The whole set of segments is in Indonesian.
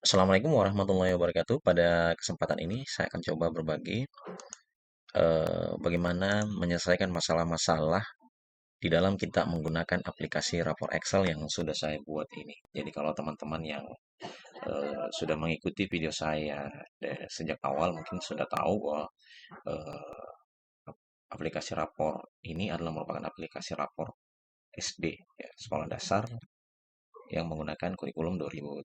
Assalamualaikum warahmatullahi wabarakatuh. Pada kesempatan ini saya akan coba berbagi bagaimana menyelesaikan masalah-masalah di dalam kita menggunakan aplikasi rapor Excel yang sudah saya buat ini. Jadi kalau teman-teman yang sudah mengikuti video saya sejak awal mungkin sudah tahu bahwa eh, aplikasi rapor ini adalah merupakan aplikasi rapor SD, ya, sekolah dasar yang menggunakan kurikulum 2013.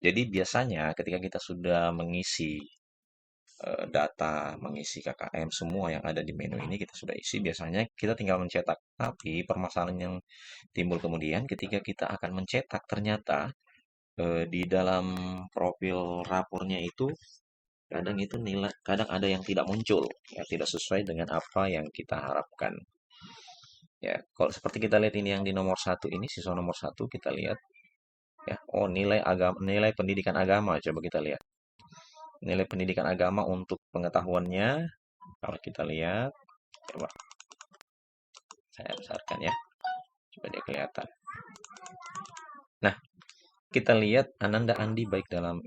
Jadi biasanya ketika kita sudah mengisi data, mengisi KKM, semua yang ada di menu ini kita sudah isi, biasanya kita tinggal mencetak. Tapi permasalahan yang timbul kemudian ketika kita akan mencetak, ternyata di dalam profil rapornya itu kadang ada yang tidak muncul, ya tidak sesuai dengan apa yang kita harapkan. Ya, kalau seperti kita lihat ini yang di nomor satu ini, siswa nomor satu kita lihat, ya, oh nilai pendidikan agama, coba kita lihat. Nilai pendidikan agama untuk pengetahuannya, kalau kita lihat, coba saya besarkan ya, supaya dia kelihatan. Nah, kita lihat Ananda Andi baik dalam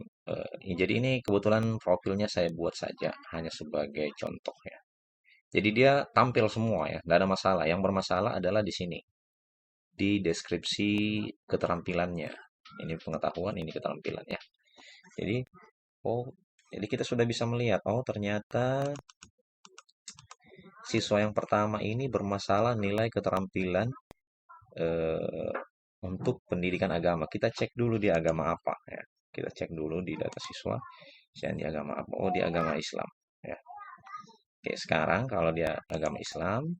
jadi ini kebetulan profilnya saya buat saja hanya sebagai contoh ya. Jadi dia tampil semua ya, nggak ada masalah. Yang bermasalah adalah di sini, di deskripsi keterampilannya. Ini pengetahuan, ini keterampilannya. Jadi, oh, jadi kita sudah bisa melihat, oh ternyata siswa yang pertama ini bermasalah nilai keterampilan eh, untuk pendidikan agama. Kita cek dulu di agama apa ya. Kita cek dulu di data siswa, saya di agama apa? Oh, di agama Islam ya. Oke, sekarang kalau dia agama Islam,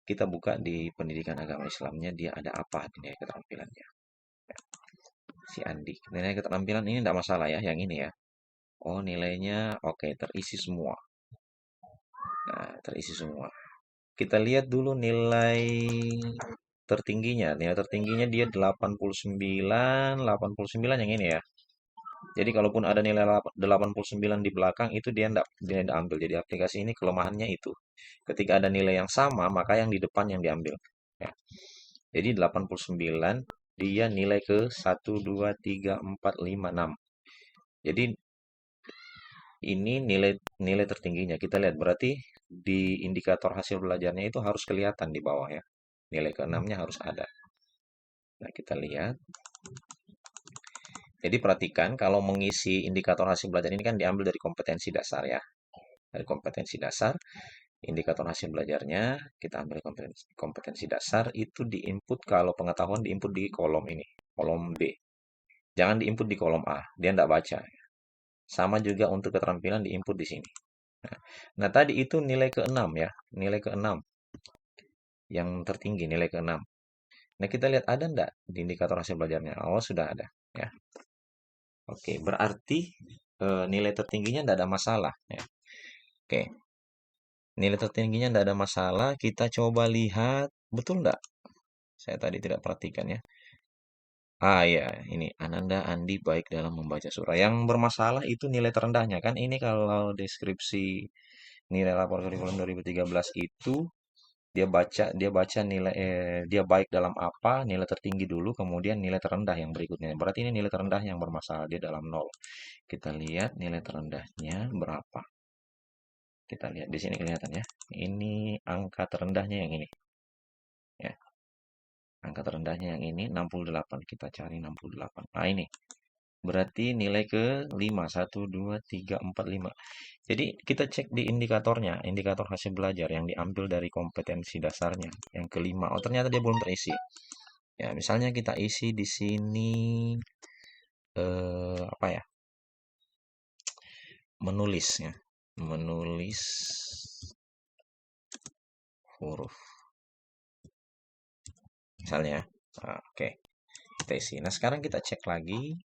kita buka di pendidikan agama Islamnya dia ada apa nilai keterampilannya. Ya, si Andi. Nilai keterampilan ini tidak masalah ya, yang ini ya. Oh, nilainya oke, terisi semua. Nah, terisi semua. Kita lihat dulu nilai tertingginya. Nilai tertingginya dia 89 yang ini ya. Jadi kalaupun ada nilai 89 di belakang itu dia ndak ambil. Jadi aplikasi ini kelemahannya itu. Ketika ada nilai yang sama, maka yang di depan yang diambil. Ya. Jadi 89 dia nilai ke 1, 2, 3, 4, 5, 6. Jadi ini nilai nilai tertingginya. Kita lihat berarti di indikator hasil belajarnya itu harus kelihatan di bawah ya. Nilai ke-6-nya harus ada. Nah, kita lihat. Jadi perhatikan kalau mengisi indikator hasil belajar ini kan diambil dari kompetensi dasar ya. Dari kompetensi dasar, indikator hasil belajarnya kita ambil kompetensi dasar itu diinput kalau pengetahuan diinput di kolom ini, kolom B. Jangan diinput di kolom A, dia tidak baca. Sama juga untuk keterampilan diinput di sini. Nah, tadi itu nilai ke-6 ya, nilai ke-6 yang tertinggi, nilai ke-6. Nah, kita lihat ada enggak di indikator hasil belajarnya? Oh, sudah ada ya. Oke, berarti nilai tertingginya tidak ada masalah ya. Oke, nilai tertingginya tidak ada masalah. Kita coba lihat, betul enggak? Saya tadi tidak perhatikan ya. Ah ya, ini Ananda Andi baik dalam membaca surah. Yang bermasalah itu nilai terendahnya kan. Ini kalau deskripsi nilai lapor kurikulum 2013 itu dia baca nilai dia baik dalam apa, nilai tertinggi dulu, kemudian nilai terendah yang berikutnya. Berarti ini nilai terendah yang bermasalah, dia dalam nol. Kita lihat nilai terendahnya berapa. Kita lihat di sini kelihatan ya. Ini angka terendahnya yang ini. Ya, angka terendahnya yang ini 68. Kita cari 68. Nah, ini. Berarti nilai ke 5. 1, 2, 3, 4, 5. Jadi kita cek di indikatornya, indikator hasil belajar yang diambil dari kompetensi dasarnya. Yang kelima, oh ternyata dia belum terisi. Ya, misalnya kita isi di sini apa ya? Menulis ya. Menulis huruf. Misalnya. Nah, oke. Kita isi. Nah, sekarang kita cek lagi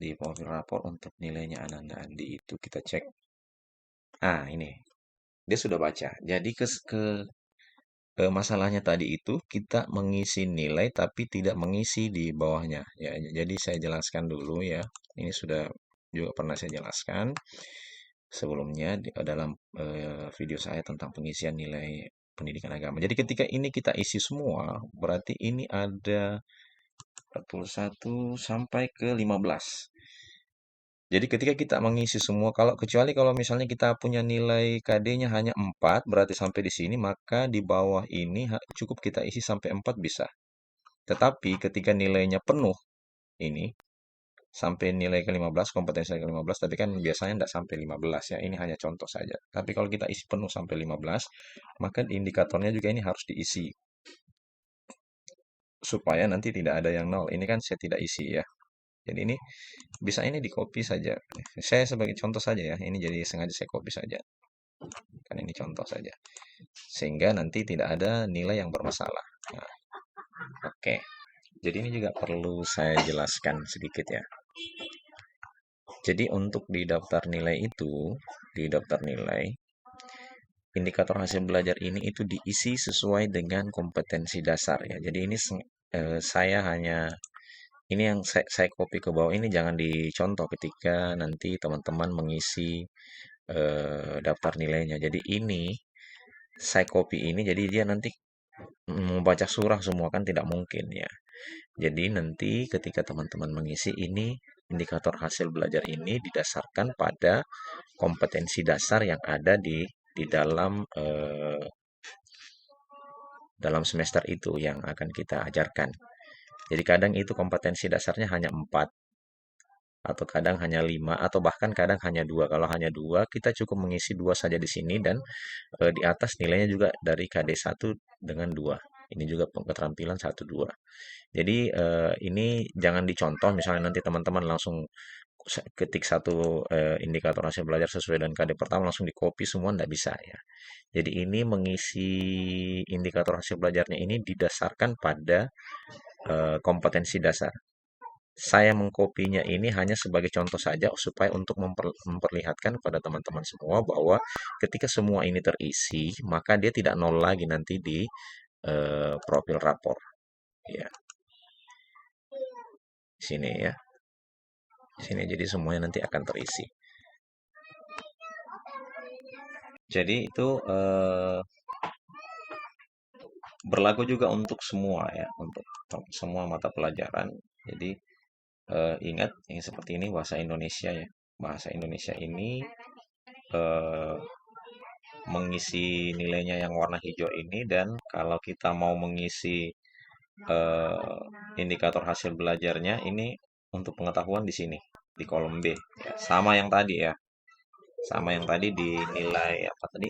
di profil rapor untuk nilainya Ananda Andi itu kita cek. Nah, ini dia sudah baca. Jadi masalahnya tadi itu kita mengisi nilai tapi tidak mengisi di bawahnya. Ya, jadi saya jelaskan dulu ya. Ini sudah juga pernah saya jelaskan sebelumnya dalam video saya tentang pengisian nilai pendidikan agama. Jadi ketika ini kita isi semua, berarti ini ada 41 sampai ke 15. Jadi ketika kita mengisi semua, kalau kecuali kalau misalnya kita punya nilai KD-nya hanya 4, berarti sampai di sini, maka di bawah ini cukup kita isi sampai 4 bisa. Tetapi ketika nilainya penuh ini, sampai nilai ke-15, kompetensi ke-15, tapi kan biasanya tidak sampai 15 ya, ini hanya contoh saja. Tapi kalau kita isi penuh sampai 15, maka indikatornya juga ini harus diisi. Supaya nanti tidak ada yang nol. Ini kan saya tidak isi ya. Jadi ini bisa ini di copy saja. Saya sebagai contoh saja ya. Ini jadi sengaja saya copy saja. Kan ini contoh saja. Sehingga nanti tidak ada nilai yang bermasalah. Nah, oke. Jadi ini juga perlu saya jelaskan sedikit ya. Jadi untuk di daftar nilai itu, di daftar nilai, indikator hasil belajar ini itu diisi sesuai dengan kompetensi dasar ya. Jadi ini saya hanya ini yang saya copy ke bawah ini jangan dicontoh ketika nanti teman-teman mengisi daftar nilainya. Jadi ini saya copy ini jadi dia nanti membaca surah semua kan tidak mungkin ya. Jadi nanti ketika teman-teman mengisi ini indikator hasil belajar ini didasarkan pada kompetensi dasar yang ada di dalam semester itu yang akan kita ajarkan. Jadi kadang itu kompetensi dasarnya hanya 4 atau kadang hanya 5 atau bahkan kadang hanya 2. Kalau hanya 2 kita cukup mengisi 2 saja di sini dan di atas nilainya juga dari KD 1 dengan 2. Ini juga keterampilan 1 2. Jadi ini jangan dicontoh misalnya nanti teman-teman langsung ketik satu indikator hasil belajar sesuai dengan KD pertama langsung di copy semua tidak bisa ya. Jadi ini mengisi indikator hasil belajarnya ini didasarkan pada kompetensi dasar. Saya mengkopinya ini hanya sebagai contoh saja supaya untuk memperlihatkan kepada teman-teman semua bahwa ketika semua ini terisi, maka dia tidak nol lagi nanti di profil rapor. Ya, sini ya. Sini jadi semuanya nanti akan terisi. Jadi itu berlaku juga untuk semua ya, untuk semua mata pelajaran. Jadi ingat yang seperti ini bahasa Indonesia ya. Bahasa Indonesia ini eh, mengisi nilainya yang warna hijau ini dan kalau kita mau mengisi indikator hasil belajarnya ini untuk pengetahuan di sini di kolom B ya. Sama yang tadi ya. Sama yang tadi di nilai apa tadi?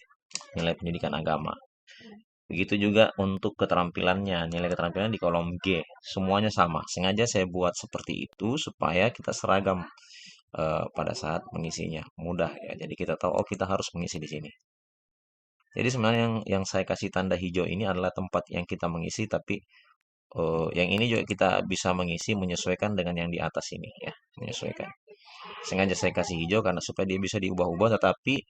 Nilai pendidikan agama. Begitu juga untuk keterampilannya, nilai keterampilan di kolom G, semuanya sama. Sengaja saya buat seperti itu supaya kita seragam pada saat mengisinya, mudah ya. Jadi kita tahu oh kita harus mengisi di sini. Jadi sebenarnya yang saya kasih tanda hijau ini adalah tempat yang kita mengisi, tapi yang ini juga kita bisa mengisi menyesuaikan dengan yang di atas ini ya, menyesuaikan. Sengaja saya kasih hijau karena supaya dia bisa diubah-ubah, tetapi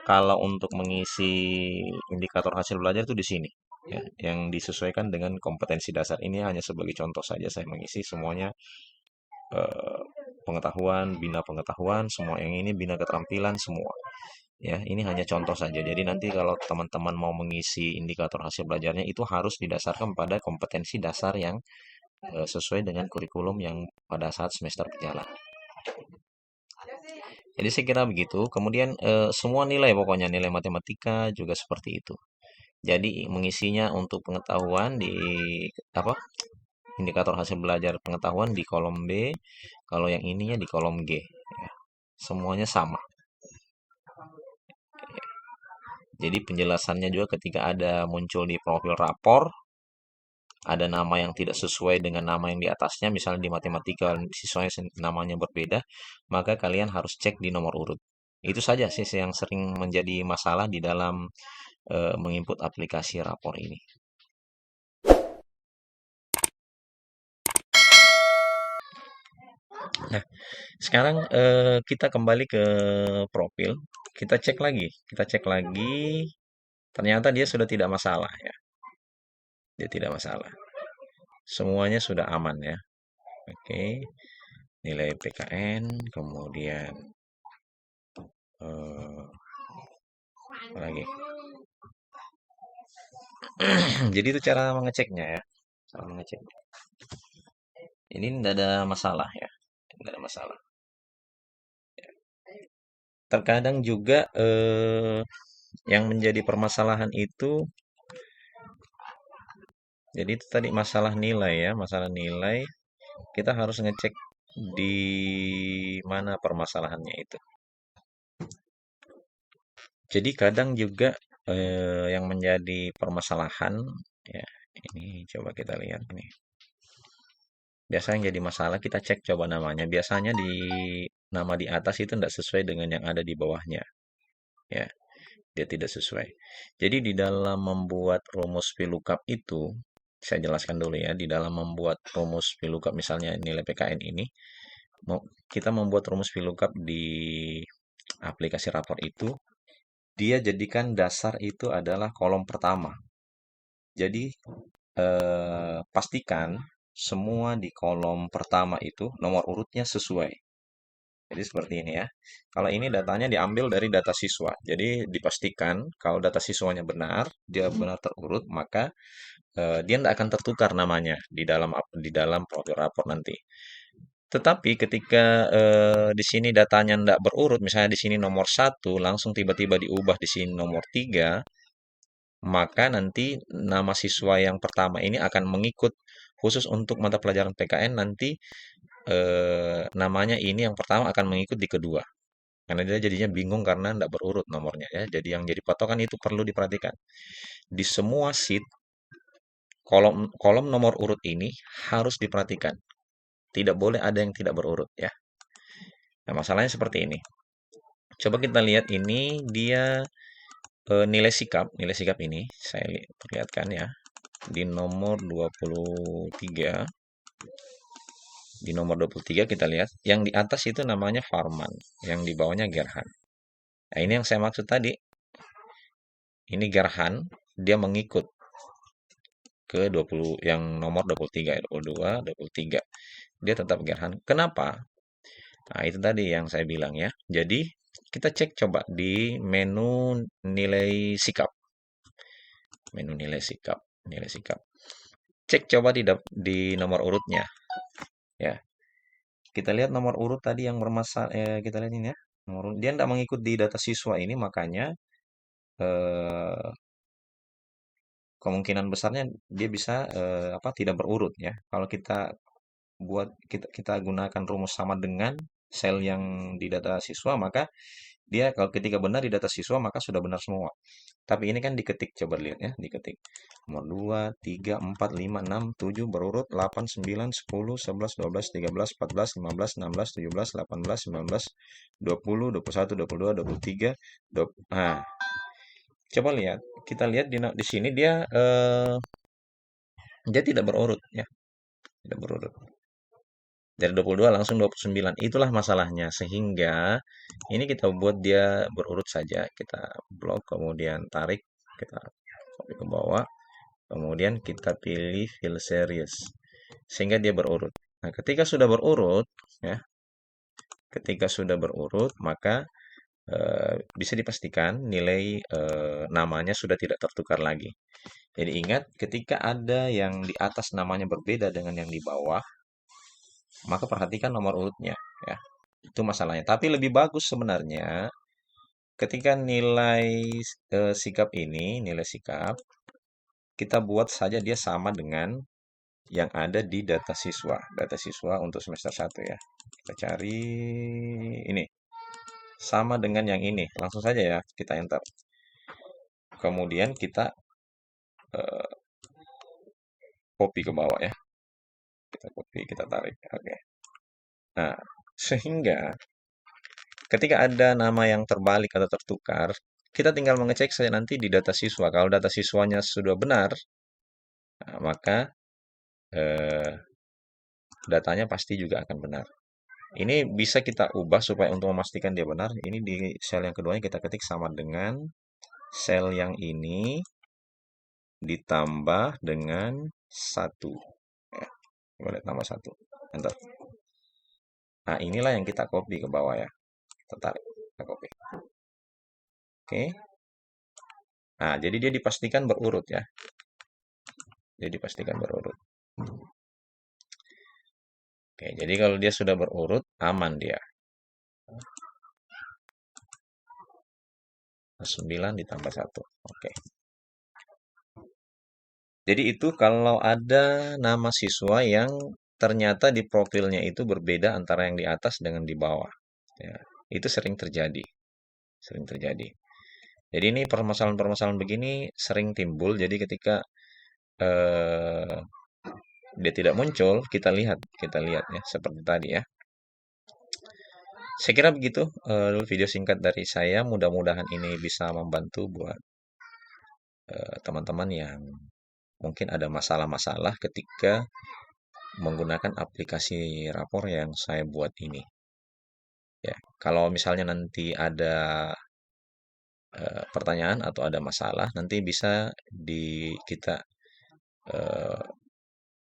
kalau untuk mengisi indikator hasil belajar itu di sini ya, yang disesuaikan dengan kompetensi dasar ini hanya sebagai contoh saja saya mengisi semuanya eh, pengetahuan, bina pengetahuan, semua yang ini bina keterampilan semua. Ya, ini hanya contoh saja. Jadi nanti kalau teman-teman mau mengisi indikator hasil belajarnya itu harus didasarkan pada kompetensi dasar yang sesuai dengan kurikulum yang pada saat semester berjalan. Jadi saya kira begitu. Kemudian semua nilai pokoknya nilai matematika juga seperti itu. Jadi mengisinya untuk pengetahuan di apa? Indikator hasil belajar pengetahuan di kolom B, kalau yang ininya di kolom G. Ya. Semuanya sama. Jadi penjelasannya juga ketika ada muncul di profil rapor, ada nama yang tidak sesuai dengan nama yang di atasnya, misalnya di matematika siswanya namanya berbeda, maka kalian harus cek di nomor urut. Itu saja sih yang sering menjadi masalah di dalam menginput aplikasi rapor ini. Nah, sekarang kita kembali ke profil, kita cek lagi, ternyata dia sudah tidak masalah ya, dia tidak masalah. Semuanya sudah aman ya. Oke, nilai PKN, kemudian eh, apa lagi? Jadi itu cara mengeceknya ya. Salah mengecek. Ini tidak ada masalah ya, tidak ada masalah. Terkadang juga yang menjadi permasalahan itu, jadi itu tadi masalah nilai ya, masalah nilai. Kita harus ngecek di mana permasalahannya itu. Jadi kadang juga yang menjadi permasalahan ya, ini coba kita lihat ini. Biasanya yang jadi masalah kita cek coba namanya. Biasanya di nama di atas itu tidak sesuai dengan yang ada di bawahnya. Ya, dia tidak sesuai. Jadi di dalam membuat rumus VLOOKUP itu, saya jelaskan dulu ya, di dalam membuat rumus VLOOKUP misalnya nilai PKN ini, kita membuat rumus VLOOKUP di aplikasi rapor itu, dia jadikan dasar itu adalah kolom pertama. Jadi pastikan semua di kolom pertama itu nomor urutnya sesuai. Jadi seperti ini ya. Kalau ini datanya diambil dari data siswa. Jadi dipastikan kalau data siswanya benar, dia benar terurut, maka dia tidak akan tertukar namanya di dalam profil rapor nanti. Tetapi ketika di sini datanya tidak berurut, misalnya di sini nomor 1, langsung tiba-tiba diubah di sini nomor 3, maka nanti nama siswa yang pertama ini akan mengikut khusus untuk mata pelajaran PKN nanti namanya ini yang pertama akan mengikut di kedua. Karena dia jadinya bingung karena tidak berurut nomornya ya. Jadi yang jadi patokan itu perlu diperhatikan. Di semua sheet kolom kolom nomor urut ini harus diperhatikan. Tidak boleh ada yang tidak berurut ya. Nah, masalahnya seperti ini. Coba kita lihat ini dia nilai sikap ini saya perlihatkan ya. Di nomor 23, di nomor 23 kita lihat yang di atas itu namanya Farman, yang di bawahnya Gerhan. Nah, ini yang saya maksud tadi. Ini Gerhan, dia mengikut ke 20 yang nomor 23 ya, 22, 23. Dia tetap Gerhan. Kenapa? Nah, itu tadi yang saya bilang ya. Jadi, kita cek coba di menu nilai sikap. Menu nilai sikap, nilai sikap. Cek coba di nomor urutnya ya. Kita lihat nomor urut tadi yang bermasalah kita lihat ini ya. Nomor urut. Dia tidak mengikut di data siswa ini makanya eh, kemungkinan besarnya dia bisa apa tidak berurut ya. Kalau kita gunakan rumus sama dengan sel yang di data siswa, maka dia kalau ketika benar di data siswa maka sudah benar semua. Tapi ini kan diketik, coba lihat ya, diketik. Nomor 2, 3, 4, 5, 6, 7 berurut 8, 9, 10, 11, 12, 13, 14, 15, 16, 17, 18, 19, 20, 21, 22, 23, 20. Nah, coba lihat. Kita lihat di sini dia tidak berurut ya, tidak berurut. Dari 22 langsung 29. Itulah masalahnya. Sehingga ini kita buat dia berurut saja. Kita blok, kemudian tarik, kita copy ke bawah, kemudian kita pilih fill series. Sehingga dia berurut. Nah, ketika sudah berurut, ya, ketika sudah berurut, maka bisa dipastikan nilai namanya sudah tidak tertukar lagi. Jadi ingat, ketika ada yang di atas namanya berbeda dengan yang di bawah, maka perhatikan nomor urutnya ya. Itu masalahnya. Tapi lebih bagus sebenarnya ketika nilai sikap ini, nilai sikap kita buat saja dia sama dengan yang ada di data siswa. Data siswa untuk semester 1 ya. Kita cari ini. Sama dengan yang ini. Langsung saja ya kita enter. Kemudian kita eh, copy ke bawah ya. Kita copy, kita tarik. Oke. Nah, sehingga ketika ada nama yang terbalik atau tertukar, kita tinggal mengecek saja nanti di data siswa. Kalau data siswanya sudah benar, nah, maka eh, datanya pasti juga akan benar. Ini bisa kita ubah supaya untuk memastikan dia benar. Ini di sel yang keduanya kita ketik sama dengan sel yang ini ditambah dengan 1. Ya, boleh tambah 1. Enter. Nah, inilah yang kita copy ke bawah ya. Kita tarik, kita copy. Oke. Nah, jadi dia dipastikan berurut ya. Dia dipastikan berurut. Oke, jadi kalau dia sudah berurut, aman dia. 9 ditambah 1. Oke. Jadi itu kalau ada nama siswa yang ternyata di profilnya itu berbeda antara yang di atas dengan di bawah. Ya, itu sering terjadi. Sering terjadi. Jadi ini permasalahan-permasalahan begini sering timbul. Jadi ketika eh, dia tidak muncul, kita lihat ya seperti tadi ya. Saya kira begitu video singkat dari saya. Mudah-mudahan ini bisa membantu buat teman-teman yang mungkin ada masalah-masalah ketika menggunakan aplikasi rapor yang saya buat ini. Ya, kalau misalnya nanti ada pertanyaan atau ada masalah, nanti bisa kita eh,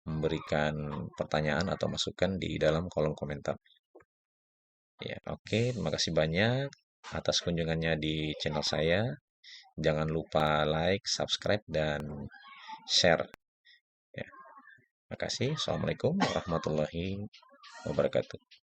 memberikan pertanyaan atau masukan di dalam kolom komentar. Ya, oke, terima kasih banyak atas kunjungannya di channel saya. Jangan lupa like, subscribe, dan share. Ya, terima kasih. Assalamualaikum warahmatullahi wabarakatuh.